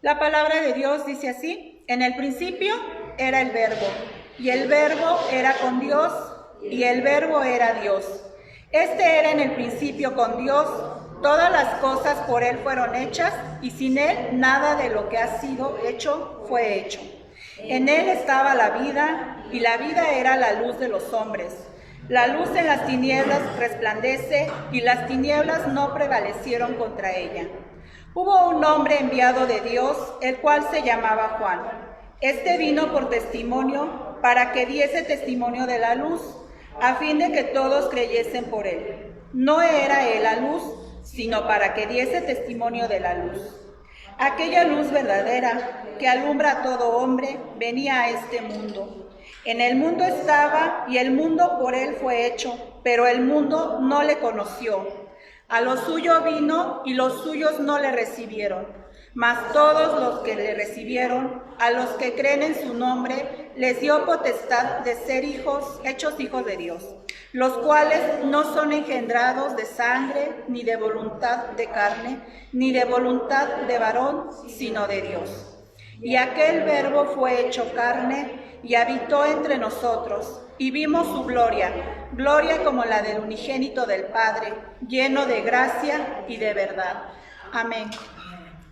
La palabra de Dios dice así: en el principio era el Verbo, y el Verbo era con Dios, y el Verbo era Dios. Este era en el principio con Dios. Todas las cosas por Él fueron hechas, y sin Él nada de lo que ha sido hecho fue hecho. En Él estaba la vida, y la vida era la luz de los hombres. La luz en las tinieblas resplandece, y las tinieblas no prevalecieron contra ella. Hubo un hombre enviado de Dios, el cual se llamaba Juan. Este vino por testimonio, para que diese testimonio de la luz, a fin de que todos creyesen por él. No era él la luz, sino para que diese testimonio de la luz. Aquella luz verdadera, que alumbra a todo hombre, venía a este mundo. En el mundo estaba, y el mundo por él fue hecho, pero el mundo no le conoció. A lo suyo vino, y los suyos no le recibieron. Mas todos los que le recibieron, a los que creen en su nombre, les dio potestad de ser hijos, hechos hijos de Dios, los cuales no son engendrados de sangre, ni de voluntad de carne, ni de voluntad de varón, sino de Dios. Y aquel Verbo fue hecho carne, y habitó entre nosotros, y vimos su gloria, gloria como la del unigénito del Padre, lleno de gracia y de verdad. Amén.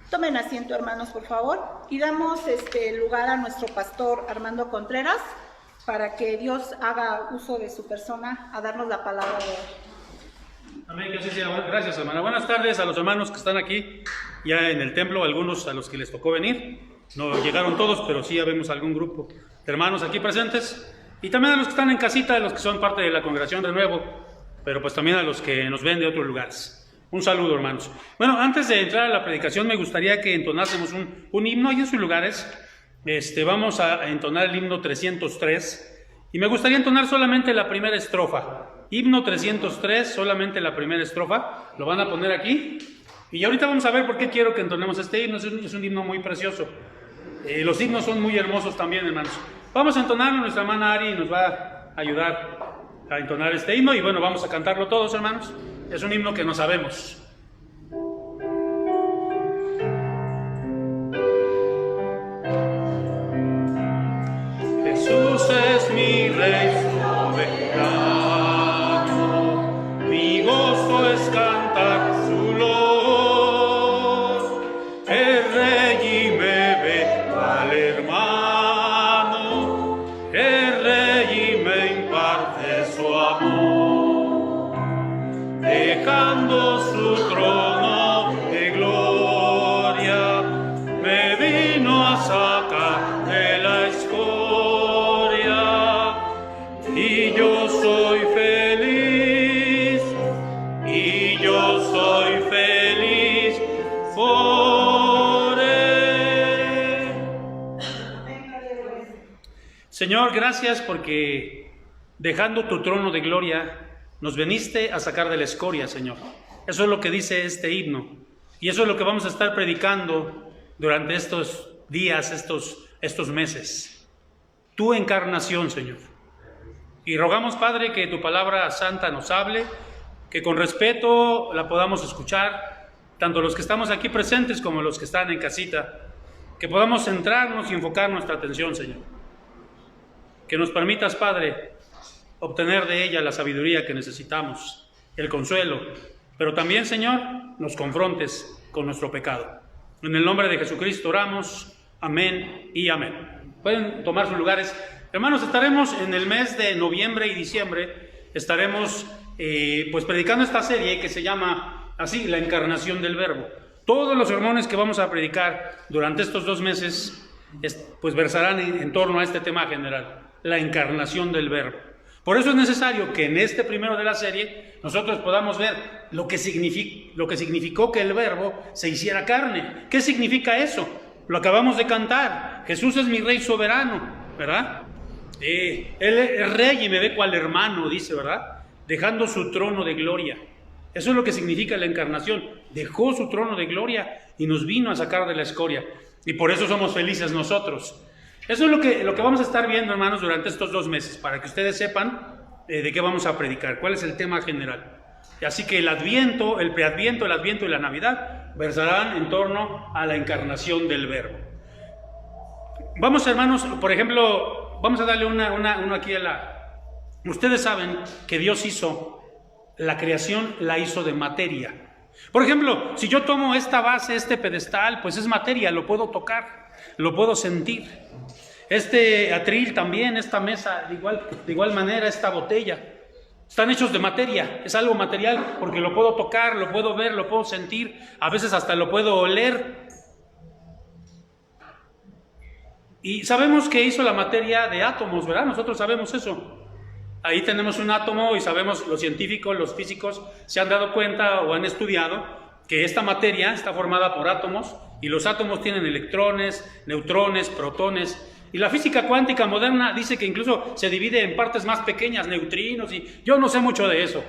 Tomen asiento, hermanos, por favor, y damos lugar a nuestro pastor Armando Contreras para que Dios haga uso de su persona a darnos la palabra de hoy. Amén, que así sea. Gracias, hermana. Buenas tardes a los hermanos que están aquí ya en el templo, algunos a los que les tocó venir. No llegaron todos, pero sí ya vemos algún grupo de hermanos aquí presentes. Y también a los que están en casita, a los que son parte de la congregación de nuevo, pero pues también a los que nos ven de otros lugares. Un saludo, hermanos. Bueno, antes de entrar a la predicación, me gustaría que entonásemos un himno ahí en sus lugares. Vamos a entonar el himno 303, y me gustaría entonar solamente la primera estrofa. Himno 303, solamente la primera estrofa. Lo van a poner aquí. Y ahorita vamos a ver por qué quiero que entonemos este himno. Es un himno muy precioso. Los himnos son muy hermosos también, hermanos. Vamos a entonarlo, nuestra hermana Ari nos va a ayudar a entonar este himno. Y bueno, vamos a cantarlo todos, hermanos. Es un himno que no sabemos. Jesús es mi Rey soberano, mi gozo es cantar su loor. El Rey y me ve al hermano, el Rey y me imparte su amor, dejando su trono de gloria, me vino a sacar de la escoria, y yo soy feliz, y yo soy feliz por él. Señor, gracias porque dejando tu trono de gloria, nos veniste a sacar de la escoria, Señor. Eso es lo que dice este himno. Y eso es lo que vamos a estar predicando durante estos días, estos meses. Tu encarnación, Señor. Y rogamos, Padre, que tu palabra santa nos hable, que con respeto la podamos escuchar, tanto los que estamos aquí presentes como los que están en casita, que podamos centrarnos y enfocar nuestra atención, Señor. Que nos permitas, Padre, obtener de ella la sabiduría que necesitamos, el consuelo, pero también, Señor, nos confrontes con nuestro pecado. En el nombre de Jesucristo oramos, amén y amén. Pueden tomar sus lugares. Hermanos, estaremos en el mes de noviembre y diciembre, estaremos pues predicando esta serie que se llama así, la encarnación del Verbo. Todos los sermones que vamos a predicar durante estos 2 meses, pues versarán en torno a este tema general, la encarnación del Verbo. Por eso es necesario que en este primero de la serie nosotros podamos ver lo que significó que el Verbo se hiciera carne. ¿Qué significa eso? Lo acabamos de cantar. Jesús es mi Rey soberano, ¿verdad? Él es Rey y me ve cual hermano, dice, ¿verdad? Dejando su trono de gloria. Eso es lo que significa la encarnación. Dejó su trono de gloria y nos vino a sacar de la escoria. Y por eso somos felices nosotros. Eso es lo que vamos a estar viendo, hermanos, durante estos 2 meses, para que ustedes sepan de qué vamos a predicar, cuál es el tema general. Así que el Adviento, el Preadviento, el Adviento y la Navidad versarán en torno a la encarnación del Verbo. Vamos, hermanos, por ejemplo, vamos a darle uno aquí a la... Ustedes saben que Dios hizo la creación, la hizo de materia. Por ejemplo, si yo tomo esta base, este pedestal, pues es materia, lo puedo tocar, lo puedo sentir. Este atril también, esta mesa, de igual manera, esta botella, están hechos de materia, es algo material, porque lo puedo tocar, lo puedo ver, lo puedo sentir, a veces hasta lo puedo oler. Y sabemos que hizo la materia de átomos, ¿verdad? Nosotros sabemos eso. Ahí tenemos un átomo y sabemos, los científicos, los físicos se han dado cuenta o han estudiado que esta materia está formada por átomos y los átomos tienen electrones, neutrones, protones. Y la física cuántica moderna dice que incluso se divide en partes más pequeñas, neutrinos, y yo no sé mucho de eso.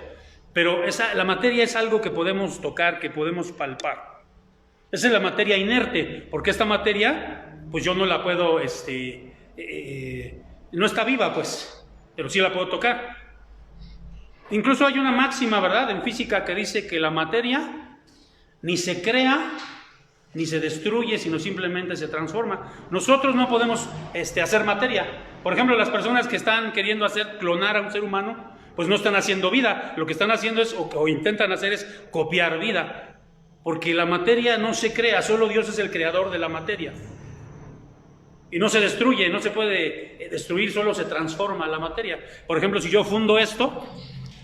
Pero la materia es algo que podemos tocar, que podemos palpar. Esa es la materia inerte, porque esta materia, pues yo no la puedo, no está viva, pues. Pero sí la puedo tocar. Incluso hay una máxima, ¿verdad?, en física que dice que la materia ni se crea ni se destruye, sino simplemente se transforma. Nosotros no podemos hacer materia. Por ejemplo, las personas que están queriendo clonar a un ser humano, pues no están haciendo vida. Lo que están haciendo es, o intentan hacer, es copiar vida. Porque la materia no se crea, solo Dios es el creador de la materia. Y no se destruye, no se puede destruir, solo se transforma la materia. Por ejemplo, si yo fundo esto,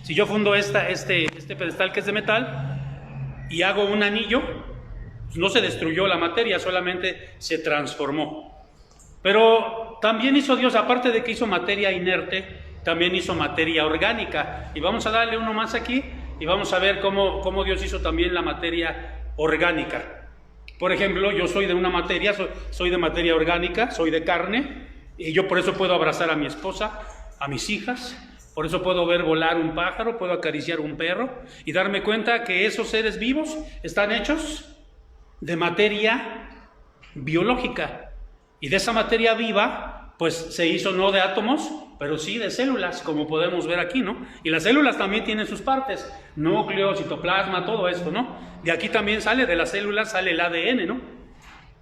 si yo fundo este pedestal que es de metal y hago un anillo, pues no se destruyó la materia, solamente se transformó. Pero también hizo Dios, aparte de que hizo materia inerte, también hizo materia orgánica. Y vamos a darle uno más aquí y vamos a ver cómo Dios hizo también la materia orgánica. Por ejemplo, yo soy de una materia, soy de materia orgánica, soy de carne, y yo por eso puedo abrazar a mi esposa, a mis hijas, por eso puedo ver volar un pájaro, puedo acariciar un perro, y darme cuenta que esos seres vivos están hechos de materia biológica, y de esa materia viva, pues se hizo no de átomos, pero sí de células, como podemos ver aquí, ¿no? Y las células también tienen sus partes, núcleo, citoplasma, todo esto, ¿no? De aquí también de las células sale el ADN, ¿no?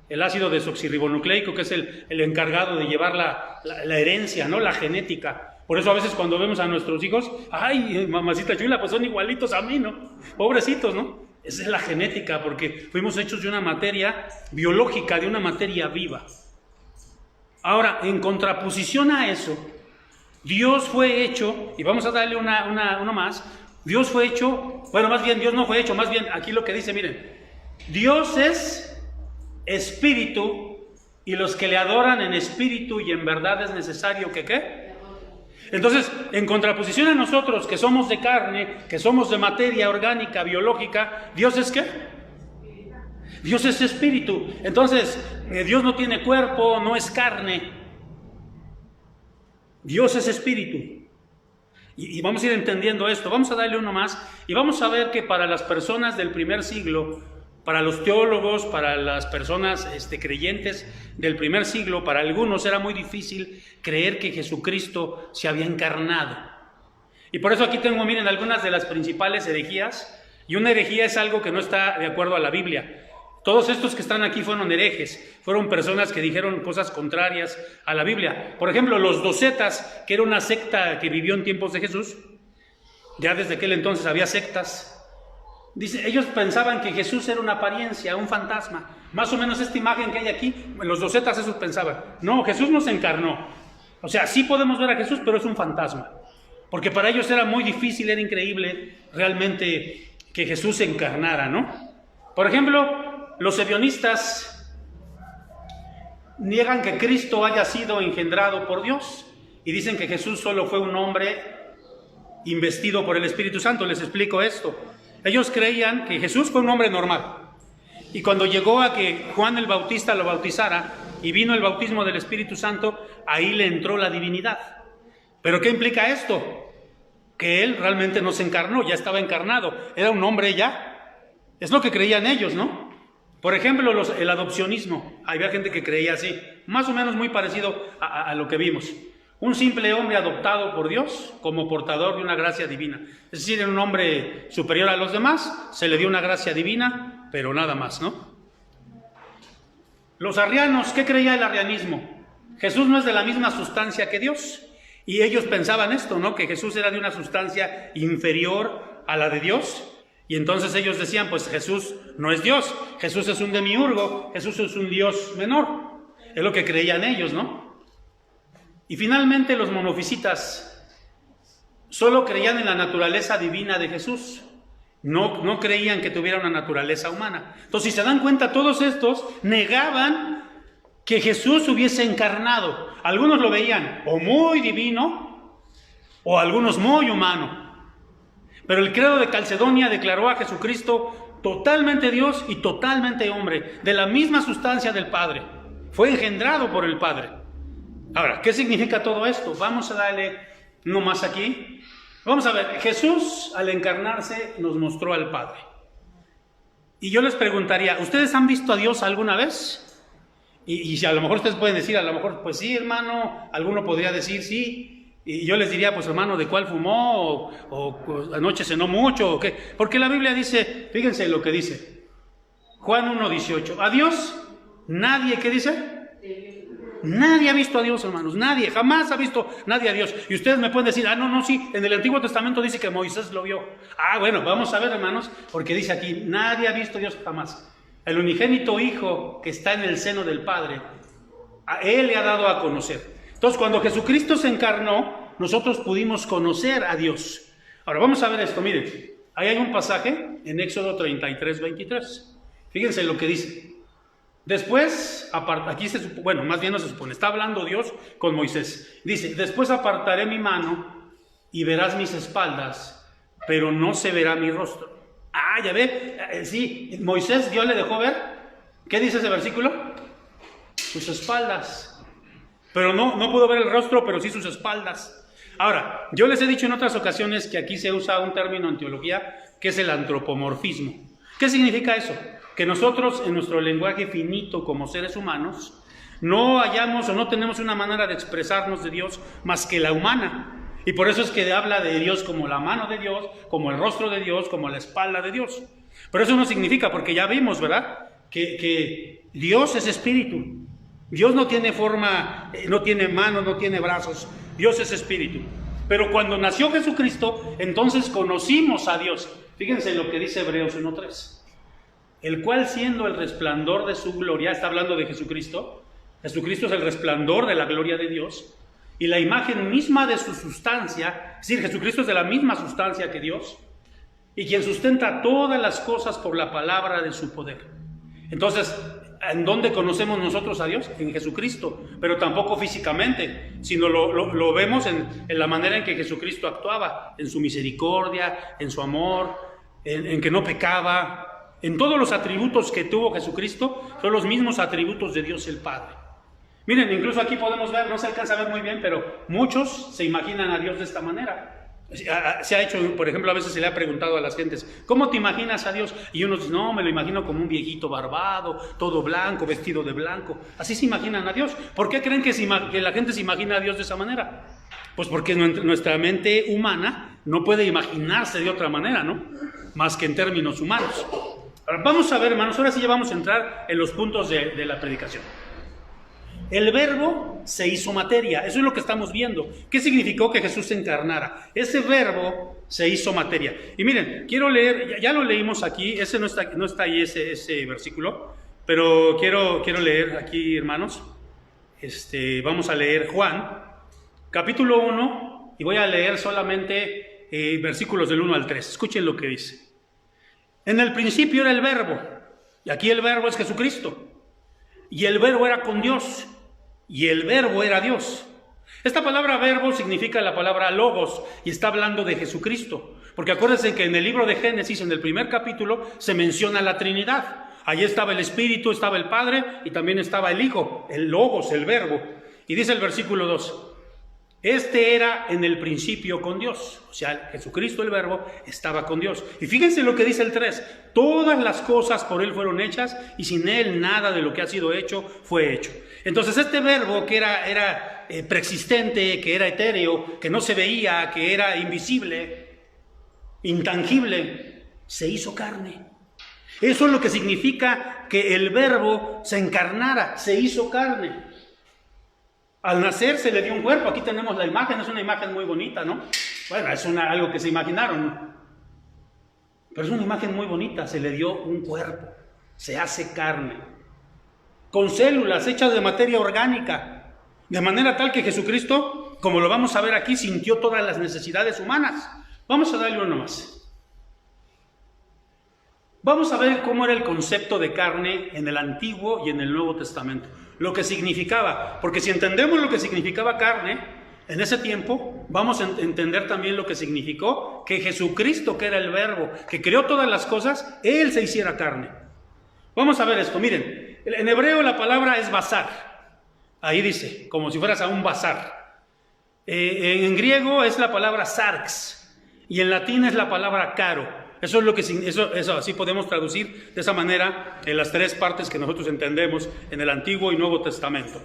El ácido desoxirribonucleico, que es el encargado de llevar la herencia, ¿no? La genética. Por eso a veces cuando vemos a nuestros hijos, ¡ay, mamacita chula, pues son igualitos a mí, ¿no? Pobrecitos, ¿no? Esa es la genética, porque fuimos hechos de una materia biológica, de una materia viva. Ahora, en contraposición a eso, Dios fue hecho, y vamos a darle uno más, Dios fue hecho, bueno, más bien Dios no fue hecho, más bien aquí lo que dice, miren, Dios es espíritu, y los que le adoran en espíritu y en verdad es necesario que ¿qué? Entonces, en contraposición a nosotros que somos de carne, que somos de materia orgánica, biológica, ¿Dios es qué? Dios es espíritu. Entonces, Dios no tiene cuerpo, no es carne. Dios es espíritu. Y vamos a ir entendiendo esto. Vamos a darle uno más y vamos a ver que para las personas del primer siglo, para los teólogos, para las personas creyentes del primer siglo, para algunos era muy difícil creer que Jesucristo se había encarnado. Y por eso aquí tengo, miren, algunas de las principales herejías. Y una herejía es algo que no está de acuerdo a la Biblia. Todos estos que están aquí fueron herejes, fueron personas que dijeron cosas contrarias a la Biblia. Por ejemplo, los docetas, que era una secta que vivió en tiempos de Jesús, ya desde aquel entonces había sectas. Dice, ellos pensaban que Jesús era una apariencia, un fantasma. Más o menos esta imagen que hay aquí, los docetas eso pensaban. No, Jesús no se encarnó. O sea, sí podemos ver a Jesús, pero es un fantasma. Porque para ellos era muy difícil, era increíble realmente que Jesús se encarnara, ¿no? Por ejemplo, los ebionistas niegan que Cristo haya sido engendrado por Dios y dicen que Jesús solo fue un hombre investido por el Espíritu Santo. Les explico esto. Ellos creían que Jesús fue un hombre normal y cuando llegó a que Juan el Bautista lo bautizara y vino el bautismo del Espíritu Santo, ahí le entró la divinidad. ¿Pero qué implica esto? Que él realmente no se encarnó, ya estaba encarnado, era un hombre ya. Es lo que creían ellos, ¿no? Por ejemplo, el adopcionismo. Había gente que creía así, más o menos muy parecido a lo que vimos. Un simple hombre adoptado por Dios como portador de una gracia divina. Es decir, era un hombre superior a los demás, se le dio una gracia divina pero nada más, ¿no? Los arrianos, ¿qué creía el arrianismo? Jesús no es de la misma sustancia que Dios. Y ellos pensaban esto, ¿no? Que Jesús era de una sustancia inferior a la de Dios. Y entonces ellos decían, pues Jesús no es Dios, Jesús es un demiurgo, Jesús es un Dios menor. Es lo que creían ellos, ¿no? Y finalmente los monofisitas solo creían en la naturaleza divina de Jesús. No creían que tuviera una naturaleza humana. Entonces, si se dan cuenta, todos estos negaban que Jesús hubiese encarnado. Algunos lo veían o muy divino o algunos muy humano. Pero el credo de Calcedonia declaró a Jesucristo totalmente Dios y totalmente hombre, de la misma sustancia del Padre. Fue engendrado por el Padre. Ahora, ¿qué significa todo esto? Vamos a darle uno más aquí. Vamos a ver, Jesús al encarnarse nos mostró al Padre. Y yo les preguntaría, ¿ustedes han visto a Dios alguna vez? Y si a lo mejor ustedes pueden decir, a lo mejor, pues sí, hermano, alguno podría decir sí. Y yo les diría, pues hermano, ¿de cuál fumó? O anoche cenó mucho, ¿o qué? Porque la Biblia dice, fíjense lo que dice, Juan 1:18, a Dios nadie, ¿qué dice? Nadie ha visto a Dios, hermanos, nadie, jamás ha visto nadie a Dios. Y ustedes me pueden decir, no, sí, en el Antiguo Testamento dice que Moisés lo vio. Bueno, vamos a ver, hermanos, porque dice aquí, nadie ha visto a Dios jamás. El unigénito Hijo que está en el seno del Padre, a Él le ha dado a conocer. Entonces, cuando Jesucristo se encarnó, nosotros pudimos conocer a Dios. Ahora, vamos a ver esto, miren, ahí hay un pasaje en Éxodo 33:23. Fíjense lo que dice. Después, aquí más bien no se supone, está hablando Dios con Moisés. Dice, después apartaré mi mano y verás mis espaldas, pero no se verá mi rostro. Ya ve, sí, Moisés, Dios le dejó ver. ¿Qué dice ese versículo? Sus espaldas. Pero no pudo ver el rostro, pero sí sus espaldas. Ahora, yo les he dicho en otras ocasiones que aquí se usa un término en teología que es el antropomorfismo. ¿Qué significa eso? Que nosotros en nuestro lenguaje finito como seres humanos no hallamos o no tenemos una manera de expresarnos de Dios más que la humana. Y por eso es que habla de Dios como la mano de Dios, como el rostro de Dios, como la espalda de Dios. Pero eso no significa, porque ya vimos, ¿verdad? Que Dios es espíritu. Dios no tiene forma, no tiene manos, no tiene brazos. Dios es espíritu. Pero cuando nació Jesucristo, entonces conocimos a Dios. Fíjense lo que dice Hebreos 1:3. El cual siendo el resplandor de su gloria, está hablando de Jesucristo. Jesucristo es el resplandor de la gloria de Dios y la imagen misma de su sustancia, es decir, Jesucristo es de la misma sustancia que Dios y quien sustenta todas las cosas por la palabra de su poder. Entonces, ¿en dónde conocemos nosotros a Dios? En Jesucristo, pero tampoco físicamente, sino lo vemos en la manera en que Jesucristo actuaba, en su misericordia, en su amor, en que no pecaba. En todos los atributos que tuvo Jesucristo son los mismos atributos de Dios el Padre. Miren, incluso aquí podemos ver, no se alcanza a ver muy bien, pero muchos se imaginan a Dios de esta manera. Se ha hecho, por ejemplo, a veces se le ha preguntado a las gentes, ¿cómo te imaginas a Dios? Y uno dice, no, me lo imagino como un viejito barbado, todo blanco, vestido de blanco. Así se imaginan a Dios. ¿Por qué creen que la gente se imagina a Dios de esa manera? Pues porque nuestra mente humana no puede imaginarse de otra manera, ¿no? Más que en términos humanos. Ahora, vamos a ver, hermanos, ahora sí ya vamos a entrar en los puntos de la predicación. El verbo se hizo materia, eso es lo que estamos viendo. ¿Qué significó que Jesús se encarnara? Ese verbo se hizo materia. Y miren, quiero leer, ya lo leímos aquí, ese no está ahí ese versículo, pero quiero leer aquí, hermanos. Vamos a leer Juan, capítulo 1, y voy a leer solamente versículos del 1 al 3. Escuchen lo que dice. En el principio era el verbo, y aquí el verbo es Jesucristo, y el verbo era con Dios, y el verbo era Dios. Esta palabra verbo significa la palabra logos, y está hablando de Jesucristo, porque acuérdense que en el libro de Génesis, en el primer capítulo, se menciona la Trinidad. Allí estaba el Espíritu, estaba el Padre, y también estaba el Hijo, el logos, el verbo. Y dice el versículo 2, este era en el principio con Dios, o sea, Jesucristo el verbo estaba con Dios. Y fíjense lo que dice el 3, todas las cosas por Él fueron hechas y sin Él nada de lo que ha sido hecho fue hecho. Entonces este verbo que era preexistente, que era etéreo, que no se veía, que era invisible, intangible, se hizo carne. Eso es lo que significa que el Verbo se encarnara, se hizo carne. Al nacer se le dio un cuerpo. Aquí tenemos la imagen, es una imagen muy bonita, ¿no? Bueno, es algo que se imaginaron, ¿no? Pero es una imagen muy bonita, se le dio un cuerpo, se hace carne, con células hechas de materia orgánica, de manera tal que Jesucristo, como lo vamos a ver aquí, sintió todas las necesidades humanas. Vamos a darle uno más. Vamos a ver cómo era el concepto de carne en el Antiguo y en el Nuevo Testamento, lo que significaba, porque si entendemos lo que significaba carne en ese tiempo, vamos a entender también lo que significó que Jesucristo, que era el Verbo, que creó todas las cosas, Él se hiciera carne. Vamos a ver esto, miren, en hebreo la palabra es bazar, ahí dice, como si fueras a un bazar. En griego es la palabra sarx, y en latín es la palabra caro. Eso es lo que eso así podemos traducir de esa manera en las tres partes que nosotros entendemos en el Antiguo y Nuevo Testamento.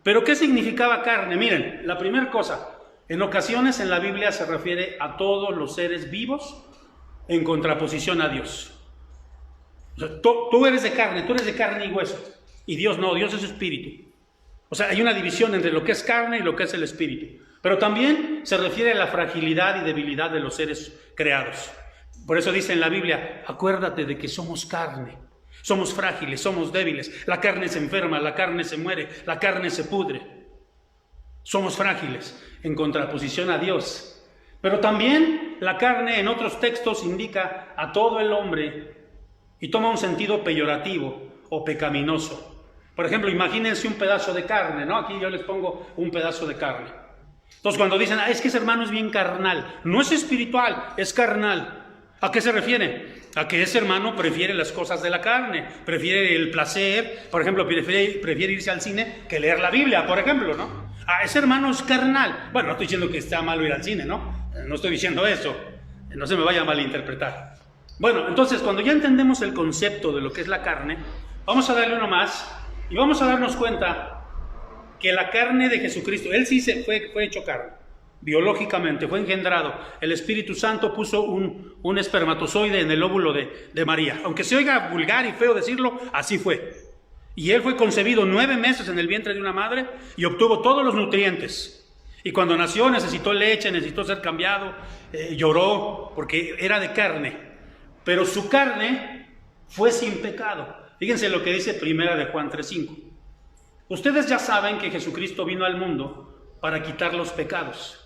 Pero ¿qué significaba carne? Miren, la primera cosa, en ocasiones en la Biblia se refiere a todos los seres vivos en contraposición a Dios. O sea, tú eres de carne y hueso, y Dios no, Dios es espíritu. O sea, hay una división entre lo que es carne y lo que es el espíritu. Pero también se refiere a la fragilidad y debilidad de los seres creados. Por eso dice en la Biblia, acuérdate de que somos carne, somos frágiles, somos débiles, la carne se enferma, la carne se muere, la carne se pudre. Somos frágiles en contraposición a Dios. Pero también la carne en otros textos indica a todo el hombre y toma un sentido peyorativo o pecaminoso. Por ejemplo, imagínense un pedazo de carne, ¿no? Aquí yo les pongo un pedazo de carne. Entonces cuando dicen, es que ese hermano es bien carnal, no es espiritual, es carnal. ¿A qué se refiere? A que ese hermano prefiere las cosas de la carne, prefiere el placer, por ejemplo, prefiere irse al cine que leer la Biblia, por ejemplo, ¿no? Ese hermano es carnal. Bueno, no estoy diciendo que está malo ir al cine, ¿no? No estoy diciendo eso, no se me vaya a malinterpretar. Bueno, entonces, cuando ya entendemos el concepto de lo que es la carne, vamos a darle uno más y vamos a darnos cuenta que la carne de Jesucristo, Él sí fue hecho carne. Biológicamente, fue engendrado. El Espíritu Santo puso un espermatozoide en el óvulo de María. Aunque se oiga vulgar y feo decirlo, así fue. Y él fue concebido 9 meses en el vientre de una madre y obtuvo todos los nutrientes. Y cuando nació necesitó leche, necesitó ser cambiado, lloró porque era de carne. Pero su carne fue sin pecado. Fíjense lo que dice Primera de Juan 3:5. Ustedes ya saben que Jesucristo vino al mundo para quitar los pecados.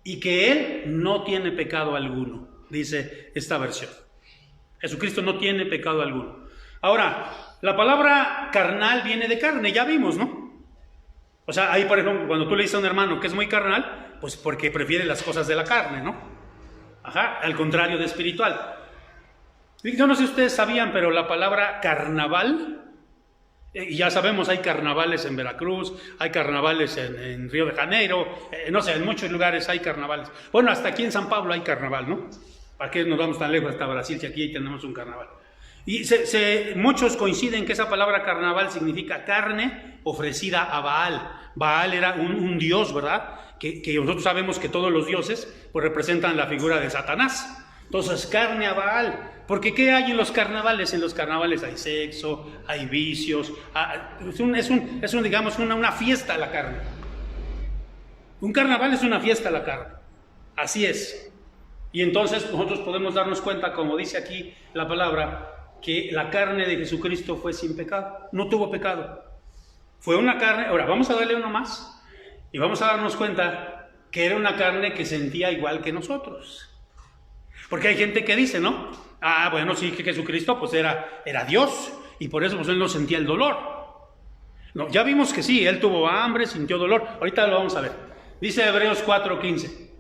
Y que Él no tiene pecado alguno, dice esta versión. Jesucristo no tiene pecado alguno. Ahora, la palabra carnal viene de carne, ya vimos, ¿no? O sea, ahí por ejemplo, cuando tú le dices a un hermano que es muy carnal, pues porque prefiere las cosas de la carne, ¿no? Ajá, al contrario de espiritual. Yo no sé si ustedes sabían, pero la palabra carnaval, y ya sabemos, hay carnavales en Veracruz, hay carnavales en Río de Janeiro, no sé, en muchos lugares hay carnavales. Bueno, hasta aquí en San Pablo hay carnaval, ¿no? ¿Para qué nos vamos tan lejos hasta Brasil si aquí tenemos un carnaval? Y muchos coinciden que esa palabra carnaval significa carne ofrecida a Baal. Baal era un dios, ¿verdad? Que nosotros sabemos que todos los dioses pues representan la figura de Satanás. Entonces, carne a Baal. Porque ¿qué hay en los carnavales? En los carnavales hay sexo, hay vicios, digamos, una fiesta a la carne. Un carnaval es una fiesta a la carne. Así es. Y entonces nosotros podemos darnos cuenta, como dice aquí la palabra, que la carne de Jesucristo fue sin pecado. No tuvo pecado. Fue una carne. Ahora, vamos a darle uno más. Y vamos a darnos cuenta que era una carne que sentía igual que nosotros. Porque hay gente que dice, ¿no? Bueno, sí, que Jesucristo pues era Dios y por eso pues Él no sentía el dolor. No, ya vimos que sí, Él tuvo hambre, sintió dolor. Ahorita lo vamos a ver. Dice Hebreos 4:15.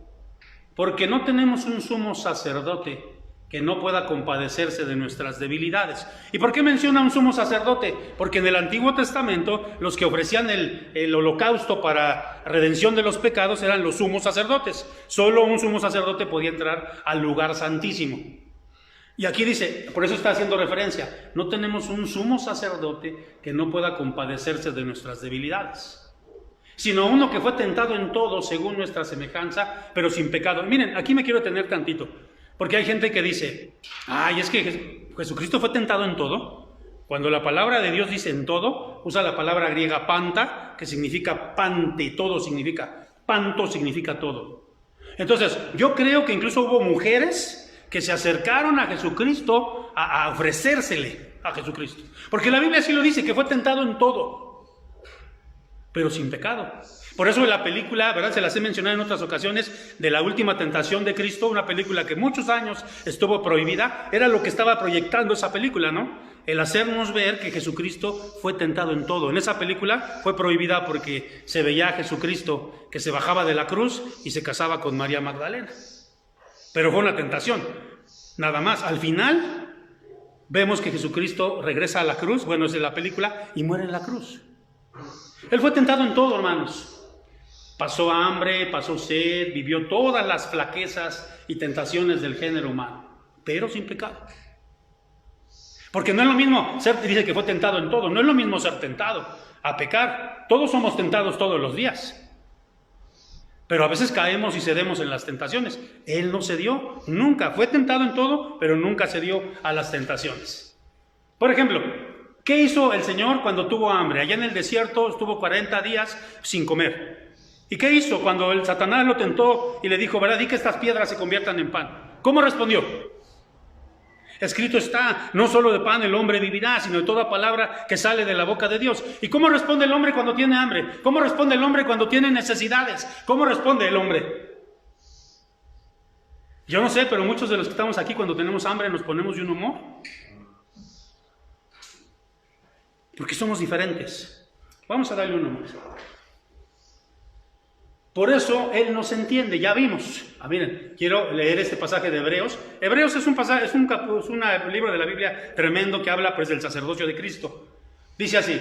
Porque no tenemos un sumo sacerdote que no pueda compadecerse de nuestras debilidades. ¿Y por qué menciona un sumo sacerdote? Porque en el Antiguo Testamento los que ofrecían el holocausto para redención de los pecados eran los sumos sacerdotes. Solo un sumo sacerdote podía entrar al lugar santísimo. Y aquí dice, por eso está haciendo referencia, no tenemos un sumo sacerdote que no pueda compadecerse de nuestras debilidades, sino uno que fue tentado en todo según nuestra semejanza, pero sin pecado. Miren, aquí me quiero detener tantito. Porque hay gente que dice, es que Jesucristo fue tentado en todo. Cuando la palabra de Dios dice en todo, usa la palabra griega panta, que significa pante, todo significa, panto significa todo. Entonces, yo creo que incluso hubo mujeres que se acercaron a Jesucristo a ofrecérsele a Jesucristo. Porque la Biblia así lo dice, que fue tentado en todo, pero sin pecado. Por eso la película, ¿verdad? Se las he mencionado en otras ocasiones, de la última tentación de Cristo, una película que muchos años estuvo prohibida, era lo que estaba proyectando esa película, ¿no? El hacernos ver que Jesucristo fue tentado en todo. En esa película fue prohibida porque se veía a Jesucristo que se bajaba de la cruz y se casaba con María Magdalena. Pero fue una tentación, nada más. Al final vemos que Jesucristo regresa a la cruz, bueno, es de la película, y muere en la cruz. Él fue tentado en todo, hermanos. Pasó hambre, pasó sed, vivió todas las flaquezas y tentaciones del género humano, pero sin pecado. Porque no es lo mismo dice que fue tentado en todo, no es lo mismo ser tentado a pecar. Todos somos tentados todos los días. Pero a veces caemos y cedemos en las tentaciones. Él no cedió, nunca. Fue tentado en todo, pero nunca cedió a las tentaciones. Por ejemplo, ¿qué hizo el Señor cuando tuvo hambre? Allá en el desierto estuvo 40 días sin comer. ¿Y qué hizo cuando el Satanás lo tentó y le dijo, verdad, di que estas piedras se conviertan en pan? ¿Cómo respondió? Escrito está, no solo de pan el hombre vivirá, sino de toda palabra que sale de la boca de Dios. ¿Y cómo responde el hombre cuando tiene hambre? ¿Cómo responde el hombre cuando tiene necesidades? ¿Cómo responde el hombre? Yo no sé, pero muchos de los que estamos aquí cuando tenemos hambre nos ponemos de un humor. Porque somos diferentes. Vamos a darle un humor. Por eso Él nos entiende, ya vimos. Miren, quiero leer este pasaje de Hebreos. Hebreos es un libro de la Biblia tremendo que habla pues del sacerdocio de Cristo. Dice así,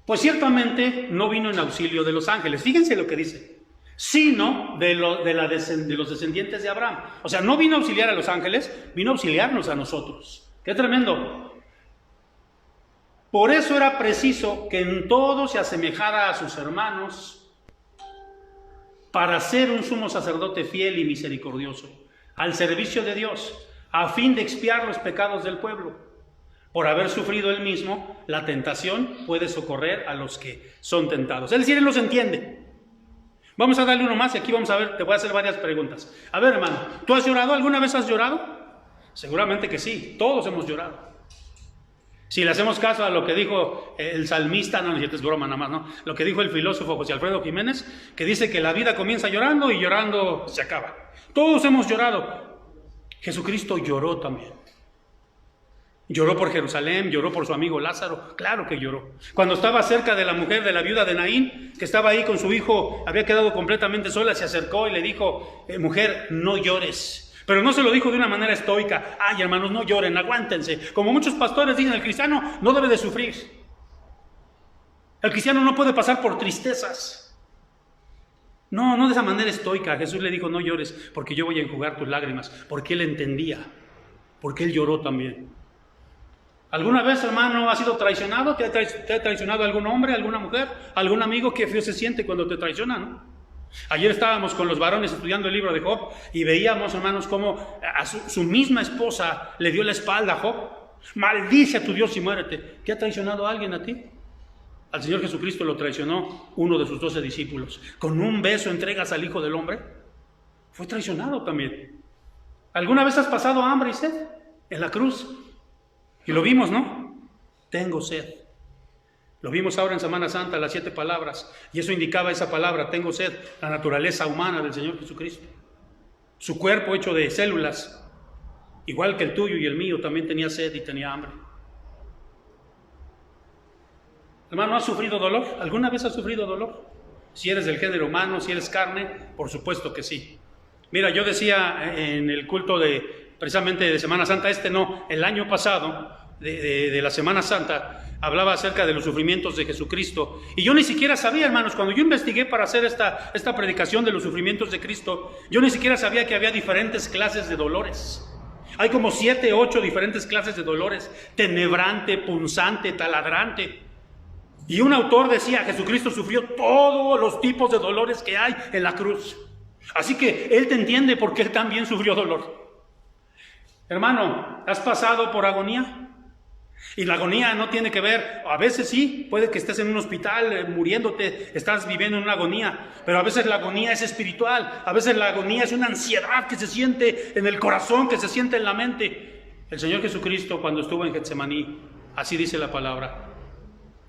pues ciertamente no vino en auxilio de los ángeles. Fíjense lo que dice, sino de los descendientes de Abraham. O sea, no vino a auxiliar a los ángeles, vino a auxiliarnos a nosotros. ¡Qué tremendo! Por eso era preciso que en todo se asemejara a sus hermanos, para ser un sumo sacerdote fiel y misericordioso, al servicio de Dios, a fin de expiar los pecados del pueblo. Por haber sufrido él mismo la tentación, puede socorrer a los que son tentados. Es decir, él los entiende. Vamos a darle uno más y aquí vamos a ver, te voy a hacer varias preguntas. A ver, hermano, ¿tú has llorado? ¿Alguna vez has llorado? Seguramente que sí, todos hemos llorado. Si le hacemos caso a lo que dijo el salmista, no es broma nada más, ¿no? Lo que dijo el filósofo José Alfredo Jiménez, que dice que la vida comienza llorando y llorando se acaba. Todos hemos llorado. Jesucristo lloró también. Lloró por Jerusalén, lloró por su amigo Lázaro, claro que lloró. Cuando estaba cerca de la mujer de la viuda de Naín, que estaba ahí con su hijo, había quedado completamente sola, se acercó y le dijo, mujer, no llores. Pero no se lo dijo de una manera estoica. Ay, hermanos, no lloren, aguántense. Como muchos pastores dicen, el cristiano no debe de sufrir. El cristiano no puede pasar por tristezas. No de esa manera estoica. Jesús le dijo, no llores, porque yo voy a enjugar tus lágrimas. Porque él entendía, porque él lloró también. ¿Alguna vez, hermano, has sido traicionado? ¿Te ha traicionado algún hombre, alguna mujer, algún amigo? Qué feo se siente cuando te traicionan, ¿no? Ayer estábamos con los varones estudiando el libro de Job y veíamos, hermanos, cómo a su misma esposa le dio la espalda a Job. Maldice a tu Dios y muérete. ¿Te ha traicionado alguien a ti? Al Señor Jesucristo lo traicionó uno de sus 12 discípulos. ¿Con un beso entregas al Hijo del Hombre? Fue traicionado también. ¿Alguna vez has pasado hambre y sed? En la cruz. Y lo vimos, ¿no? Tengo sed. Lo vimos ahora en Semana Santa, las 7 palabras, y eso indicaba esa palabra, tengo sed, la naturaleza humana del Señor Jesucristo. Su cuerpo hecho de células, igual que el tuyo y el mío, también tenía sed y tenía hambre. Hermano, ¿has sufrido dolor? ¿Alguna vez has sufrido dolor? Si eres del género humano, si eres carne, por supuesto que sí. Mira, yo decía en el culto precisamente de Semana Santa, el año pasado, de la Semana Santa, hablaba acerca de los sufrimientos de Jesucristo. Y yo ni siquiera sabía, hermanos, cuando yo investigué para hacer esta predicación de los sufrimientos de Cristo, yo ni siquiera sabía que había diferentes clases de dolores. Hay como 7, 8 diferentes clases de dolores: tenebrante, punzante, taladrante. Y un autor decía, Jesucristo sufrió todos los tipos de dolores que hay en la cruz. Así que Él te entiende porque Él también sufrió dolor. Hermano, ¿has pasado por agonía? Y la agonía no tiene que ver, a veces sí, puede que estés en un hospital muriéndote, estás viviendo en una agonía, pero a veces la agonía es espiritual, a veces la agonía es una ansiedad que se siente en el corazón, que se siente en la mente. El Señor Jesucristo, cuando estuvo en Getsemaní, así dice la palabra,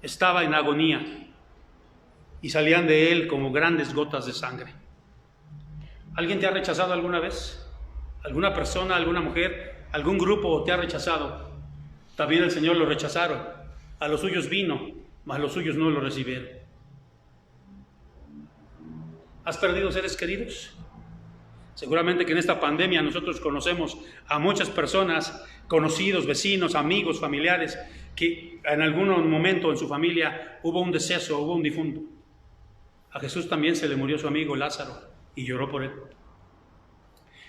estaba en agonía y salían de él como grandes gotas de sangre. ¿Alguien te ha rechazado alguna vez? ¿Alguna persona, alguna mujer, algún grupo te ha rechazado? También el Señor lo rechazaron. A los suyos vino, mas los suyos no lo recibieron. ¿Has perdido seres queridos? Seguramente que en esta pandemia nosotros conocemos a muchas personas, conocidos, vecinos, amigos, familiares, que en algún momento en su familia hubo un deceso, hubo un difunto. A Jesús también se le murió su amigo Lázaro y lloró por él.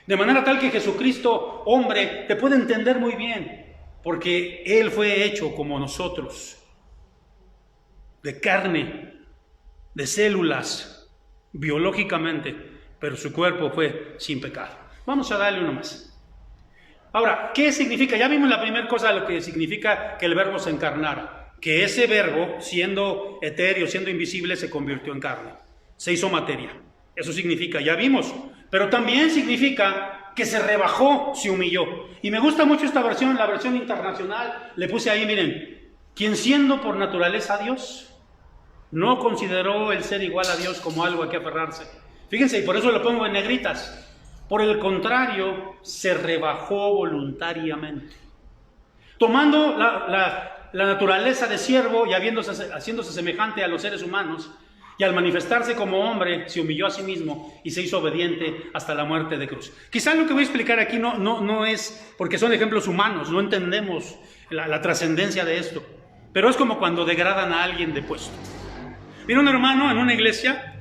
De manera tal que Jesucristo, hombre, te puede entender muy bien, porque Él fue hecho como nosotros, de carne, de células, biológicamente, pero su cuerpo fue sin pecado. Vamos a darle uno más. Ahora, ¿qué significa? Ya vimos la primera cosa, lo que significa que el verbo se encarnara, que ese verbo, siendo etéreo, siendo invisible, se convirtió en carne, se hizo materia. Eso significa, ya vimos, pero también significa que se rebajó, se humilló. Y me gusta mucho esta versión, la versión internacional, le puse ahí, miren, quien siendo por naturaleza Dios, no consideró el ser igual a Dios como algo a que aferrarse. Fíjense, y por eso lo pongo en negritas. Por el contrario, se rebajó voluntariamente. Tomando la naturaleza de siervo y haciéndose semejante a los seres humanos, y al manifestarse como hombre, se humilló a sí mismo y se hizo obediente hasta la muerte de cruz. Quizás lo que voy a explicar aquí no es porque son ejemplos humanos, no entendemos la trascendencia de esto, pero es como cuando degradan a alguien de puesto. Vino un hermano en una iglesia,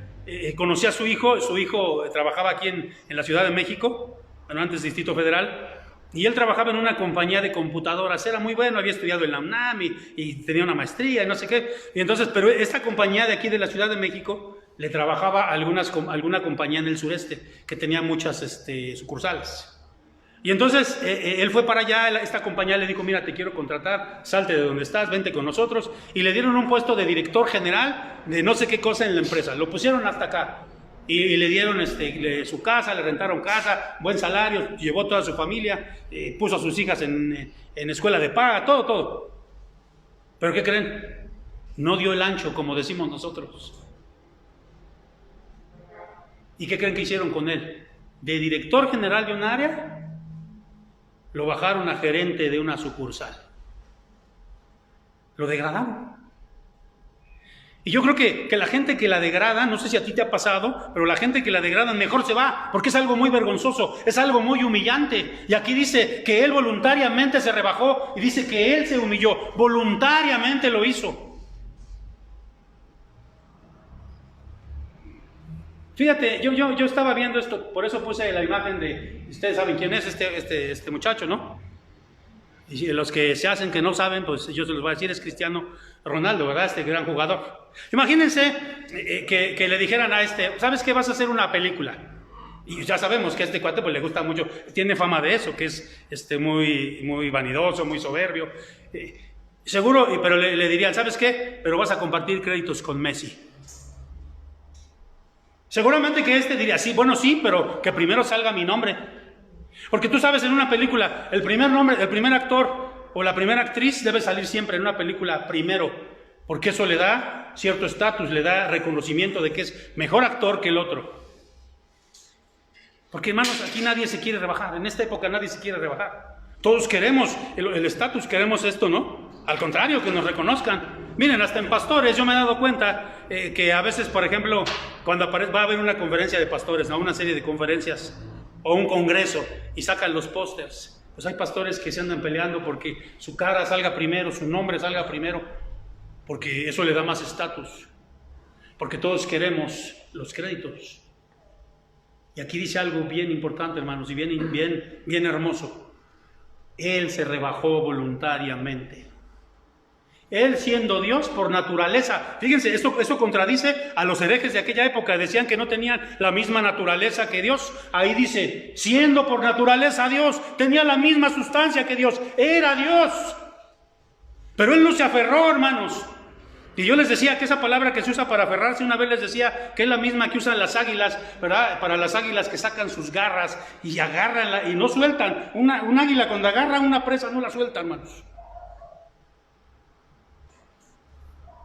conocí a su hijo trabajaba aquí en la Ciudad de México, antes Distrito Federal, y él trabajaba en una compañía de computadoras, era muy bueno, había estudiado en la UNAM y tenía una maestría y no sé qué. Y entonces, pero esta compañía de aquí de la Ciudad de México le trabajaba a alguna compañía en el sureste que tenía muchas sucursales. Y entonces él fue para allá, esta compañía le dijo, mira, te quiero contratar, salte de donde estás, vente con nosotros. Y le dieron un puesto de director general de no sé qué cosa en la empresa, lo pusieron hasta acá. Y le dieron su casa, le rentaron casa, buen salario, llevó toda su familia, puso a sus hijas en escuela de paga, todo. ¿Pero qué creen? No dio el ancho, como decimos nosotros. ¿Y qué creen que hicieron con él? De director general de un área, lo bajaron a gerente de una sucursal. Lo degradaron. Y yo creo que la gente que la degrada, no sé si a ti te ha pasado, pero la gente que la degrada mejor se va, porque es algo muy vergonzoso, es algo muy humillante. Y aquí dice que él voluntariamente se rebajó y dice que él se humilló, voluntariamente lo hizo. Fíjate, yo estaba viendo esto, por eso puse la imagen de, ustedes saben quién es este muchacho, ¿no? Y los que se hacen que no saben, pues yo se los voy a decir, es Cristiano Ronaldo, ¿verdad? Este gran jugador. Imagínense que le dijeran a ¿sabes qué? Vas a hacer una película. Y ya sabemos que a este cuate pues le gusta mucho, tiene fama de eso, que es muy vanidoso, muy soberbio. Seguro, pero le dirían, ¿sabes qué? Pero vas a compartir créditos con Messi. Seguramente que diría, sí, bueno, sí, pero que primero salga mi nombre. Porque tú sabes, en una película, el primer actor o la primera actriz debe salir siempre en una película primero, porque eso le da cierto estatus, le da reconocimiento de que es mejor actor que el otro. Porque, hermanos, aquí nadie se quiere rebajar, en esta época nadie se quiere rebajar. Todos queremos el estatus, queremos esto, ¿no? Al contrario, que nos reconozcan. Miren, hasta en pastores yo me he dado cuenta que a veces, por ejemplo, cuando va a haber una conferencia de pastores, ¿no? Una serie de conferencias o un congreso y sacan los pósters, pues hay pastores que se andan peleando porque su cara salga primero, su nombre salga primero, porque eso le da más estatus, porque todos queremos los créditos. Y aquí dice algo bien importante, hermanos, y bien hermoso. Él se rebajó voluntariamente. Él siendo Dios por naturaleza. Fíjense, esto contradice a los herejes de aquella época. Decían que no tenían la misma naturaleza que Dios. Ahí dice, siendo por naturaleza Dios, tenía la misma sustancia que Dios. Era Dios. Pero Él no se aferró, hermanos. Y yo les decía que esa palabra que se usa para aferrarse, una vez les decía que es la misma que usan las águilas, ¿verdad? Para las águilas que sacan sus garras y agarran y no sueltan. Un águila cuando agarra una presa no la suelta, hermanos.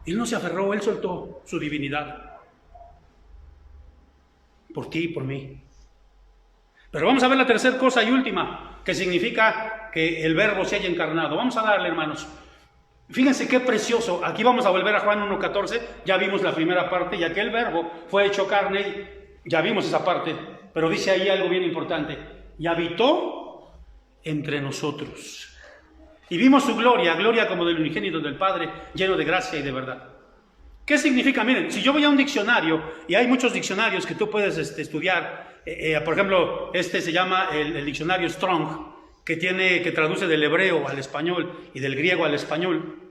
Él no se aferró, Él soltó su divinidad. Por ti y por mí. Pero vamos a ver la tercera cosa y última, que significa que el Verbo se haya encarnado. Vamos a darle, hermanos. Fíjense qué precioso. Aquí vamos a volver a Juan 1:14. Ya vimos la primera parte, y aquel Verbo fue hecho carne. Ya vimos esa parte, pero dice ahí algo bien importante. Y habitó entre nosotros. Y vimos su gloria, gloria como del unigénito del Padre, lleno de gracia y de verdad. ¿Qué significa? Miren, si yo voy a un diccionario, y hay muchos diccionarios que tú puedes estudiar, por ejemplo, este se llama el diccionario Strong, que traduce del hebreo al español y del griego al español,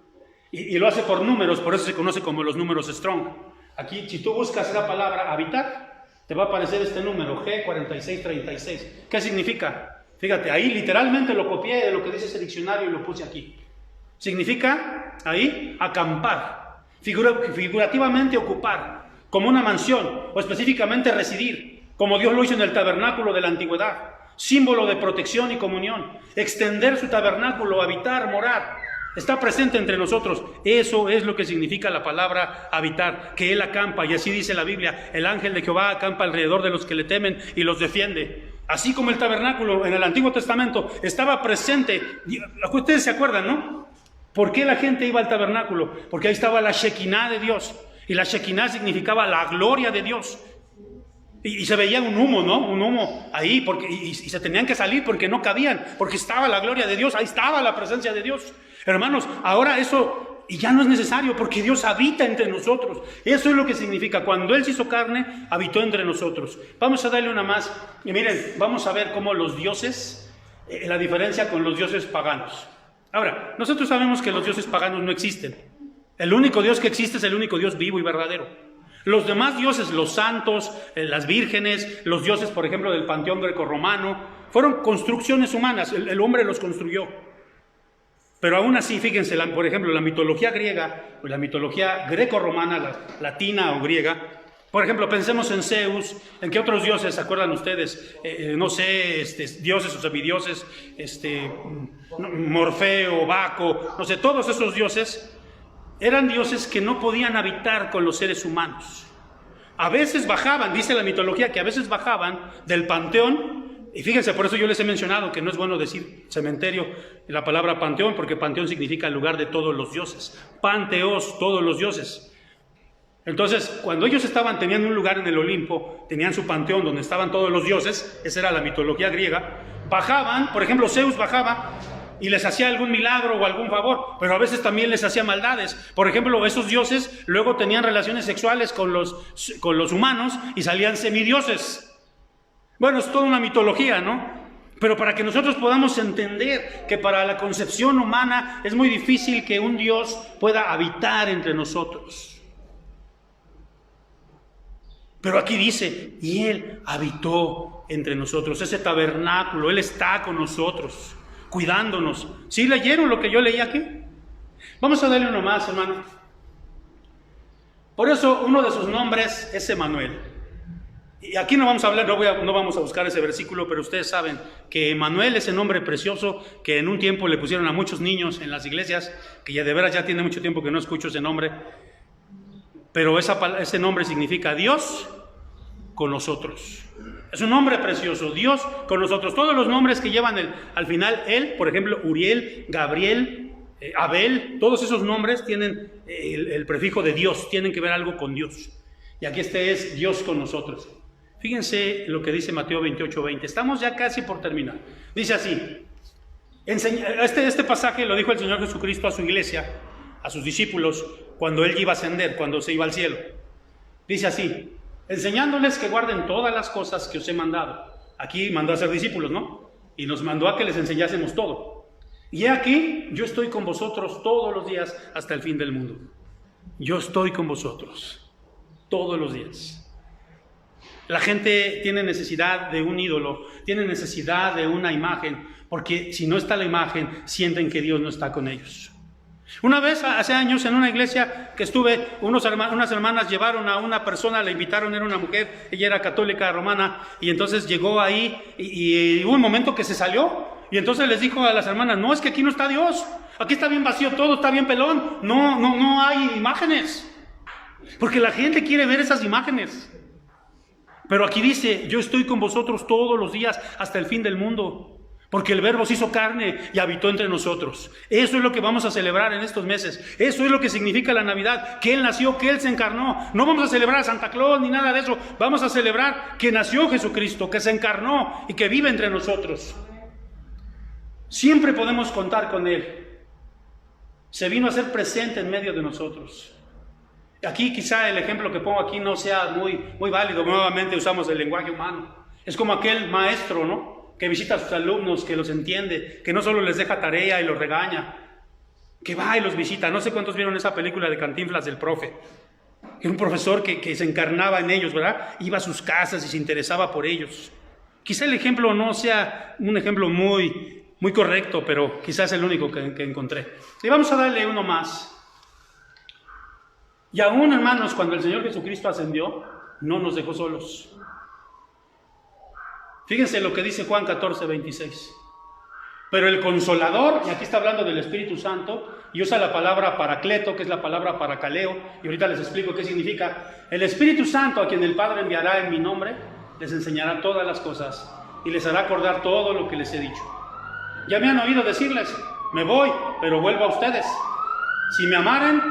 y lo hace por números, por eso se conoce como los números Strong. Aquí, si tú buscas la palabra habitar, te va a aparecer este número, G4636. ¿Qué significa? Fíjate, ahí literalmente lo copié de lo que dice ese diccionario y lo puse aquí. Significa, ahí, acampar, figurativamente ocupar, como una mansión, o específicamente residir, como Dios lo hizo en el tabernáculo de la antigüedad, símbolo de protección y comunión, extender su tabernáculo, habitar, morar, está presente entre nosotros. Eso es lo que significa la palabra habitar, que Él acampa, y así dice la Biblia, el ángel de Jehová acampa alrededor de los que le temen y los defiende. Así como el tabernáculo en el Antiguo Testamento estaba presente. Ustedes se acuerdan, ¿no? ¿Por qué la gente iba al tabernáculo? Porque ahí estaba la Shekinah de Dios. Y la Shekinah significaba la gloria de Dios. Y se veía un humo, ¿no? Un humo ahí, y se tenían que salir porque no cabían, porque estaba la gloria de Dios, ahí estaba la presencia de Dios. Hermanos, ahora eso ya no es necesario porque Dios habita entre nosotros. Eso es lo que significa. Cuando Él se hizo carne, habitó entre nosotros. Vamos a darle una más. Y miren, vamos a ver cómo los dioses, la diferencia con los dioses paganos. Ahora, nosotros sabemos que los dioses paganos no existen. El único Dios que existe es el único Dios vivo y verdadero. Los demás dioses, los santos, las vírgenes, los dioses, por ejemplo, del panteón grecorromano, fueron construcciones humanas. El hombre los construyó. Pero aún así, fíjense, por ejemplo, la mitología griega, o la mitología greco-romana, la latina o griega, por ejemplo, pensemos en Zeus, ¿en qué otros dioses se acuerdan ustedes? No sé, dioses o semidioses, Morfeo, Baco, no sé, todos esos dioses eran dioses que no podían habitar con los seres humanos. A veces bajaban, dice la mitología, que a veces bajaban del panteón. Y fíjense, por eso yo les he mencionado que no es bueno decir cementerio, la palabra panteón, porque panteón significa el lugar de todos los dioses. Panteos, todos los dioses. Entonces, cuando ellos tenían un lugar en el Olimpo, tenían su panteón donde estaban todos los dioses, esa era la mitología griega, bajaban, por ejemplo, Zeus bajaba y les hacía algún milagro o algún favor, pero a veces también les hacía maldades. Por ejemplo, esos dioses luego tenían relaciones sexuales con los humanos y salían semidioses. Bueno, es toda una mitología, ¿no? Pero para que nosotros podamos entender que para la concepción humana es muy difícil que un Dios pueda habitar entre nosotros. Pero aquí dice, y Él habitó entre nosotros, ese tabernáculo, Él está con nosotros, cuidándonos. ¿Sí leyeron lo que yo leí aquí? Vamos a darle uno más, hermano. Por eso uno de sus nombres es Emmanuel. Y aquí no vamos a hablar, no vamos a buscar ese versículo, pero ustedes saben que Emmanuel es el nombre precioso que en un tiempo le pusieron a muchos niños en las iglesias, que ya de veras ya tiene mucho tiempo que no escucho ese nombre, pero ese nombre significa Dios con nosotros. Es un nombre precioso, Dios con nosotros. Todos los nombres que llevan al final Él, por ejemplo, Uriel, Gabriel, Abel, todos esos nombres tienen el prefijo de Dios, tienen que ver algo con Dios. Y aquí es Dios con nosotros. Fíjense lo que dice Mateo 28:20. Estamos ya casi por terminar. Dice así, este pasaje lo dijo el Señor Jesucristo a su iglesia, a sus discípulos, cuando Él iba a ascender, cuando se iba al cielo. Dice así, enseñándoles que guarden todas las cosas que os he mandado. Aquí mandó a ser discípulos, ¿no? Y nos mandó a que les enseñásemos todo. Y he aquí, yo estoy con vosotros todos los días hasta el fin del mundo. Yo estoy con vosotros todos los días. La gente tiene necesidad de un ídolo, tiene necesidad de una imagen, porque si no está la imagen, sienten que Dios no está con ellos. Una vez, hace años, en una iglesia que estuve, unas hermanas llevaron a una persona, la invitaron, era una mujer, ella era católica romana, y entonces llegó ahí, y hubo un momento que se salió, y entonces les dijo a las hermanas, no, es que aquí no está Dios, aquí está bien vacío todo, está bien pelón, no hay imágenes, porque la gente quiere ver esas imágenes. Pero aquí dice, yo estoy con vosotros todos los días hasta el fin del mundo. Porque el Verbo se hizo carne y habitó entre nosotros. Eso es lo que vamos a celebrar en estos meses. Eso es lo que significa la Navidad. Que Él nació, que Él se encarnó. No vamos a celebrar a Santa Claus ni nada de eso. Vamos a celebrar que nació Jesucristo, que se encarnó y que vive entre nosotros. Siempre podemos contar con Él. Se vino a ser presente en medio de nosotros. Aquí quizá el ejemplo que pongo aquí no sea muy válido. Nuevamente usamos el lenguaje humano. Es como aquel maestro, ¿no?, que visita a sus alumnos, que los entiende, que no solo les deja tarea y los regaña, que va y los visita. No sé cuántos vieron esa película de Cantinflas del profe. Era un profesor que se encarnaba en ellos, ¿verdad? Iba a sus casas y se interesaba por ellos. Quizá el ejemplo no sea un ejemplo muy correcto, pero quizás es el único que encontré. Y vamos a darle uno más. Y aún, hermanos, cuando el Señor Jesucristo ascendió, no nos dejó solos. Fíjense lo que dice Juan 14:26. Pero el Consolador, y aquí está hablando del Espíritu Santo, y usa la palabra paracleto, que es la palabra paracaleo, y ahorita les explico qué significa. El Espíritu Santo, a quien el Padre enviará en mi nombre, les enseñará todas las cosas, y les hará acordar todo lo que les he dicho. Ya me han oído decirles, me voy, pero vuelvo a ustedes. Si me amaren,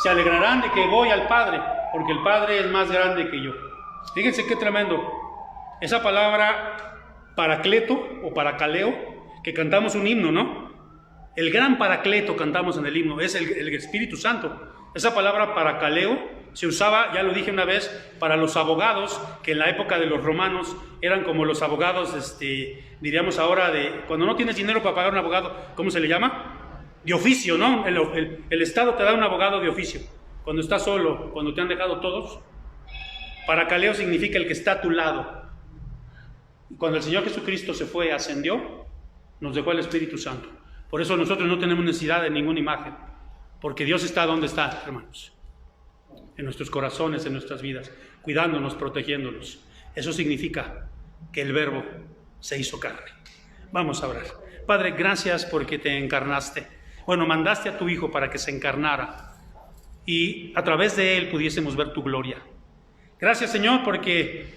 se alegrarán de que voy al Padre, porque el Padre es más grande que yo. Fíjense qué tremendo. Esa palabra paracleto o paracaleo, que cantamos un himno, ¿no? El gran paracleto cantamos en el himno, es el Espíritu Santo. Esa palabra paracaleo se usaba, ya lo dije una vez, para los abogados, que en la época de los romanos eran como los abogados, diríamos ahora, cuando no tienes dinero para pagar un abogado, ¿cómo se le llama? De oficio, ¿no? El Estado te da un abogado de oficio. Cuando estás solo, cuando te han dejado todos. Paracaleo significa el que está a tu lado. Cuando el Señor Jesucristo se fue, ascendió, nos dejó el Espíritu Santo. Por eso nosotros no tenemos necesidad de ninguna imagen, porque Dios está donde está, hermanos, en nuestros corazones, en nuestras vidas, cuidándonos, protegiéndonos. Eso significa que el Verbo se hizo carne. Vamos a orar. Padre, gracias porque te encarnaste. Bueno, mandaste a tu Hijo para que se encarnara y a través de Él pudiésemos ver tu gloria. Gracias, Señor, porque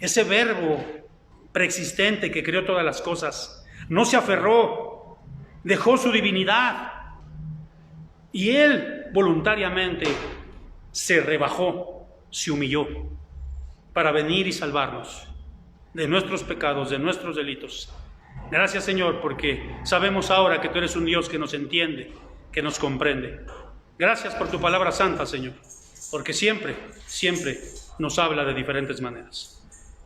ese Verbo preexistente que creó todas las cosas no se aferró, dejó su divinidad y Él voluntariamente se rebajó, se humilló para venir y salvarnos de nuestros pecados, de nuestros delitos. Gracias, Señor, porque sabemos ahora que tú eres un Dios que nos entiende, que nos comprende. Gracias por tu palabra santa, Señor, porque siempre nos habla de diferentes maneras.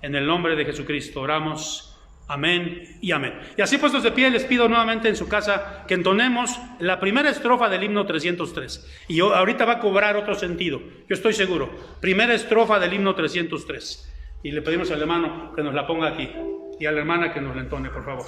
En el nombre de Jesucristo oramos, amén y amén. Y así puestos de pie, les pido nuevamente en su casa que entonemos la primera estrofa del himno 303. Y ahorita va a cobrar otro sentido, yo estoy seguro. Primera estrofa del himno 303. Y le pedimos al hermano que nos la ponga aquí y a la hermana que nos la entone, por favor.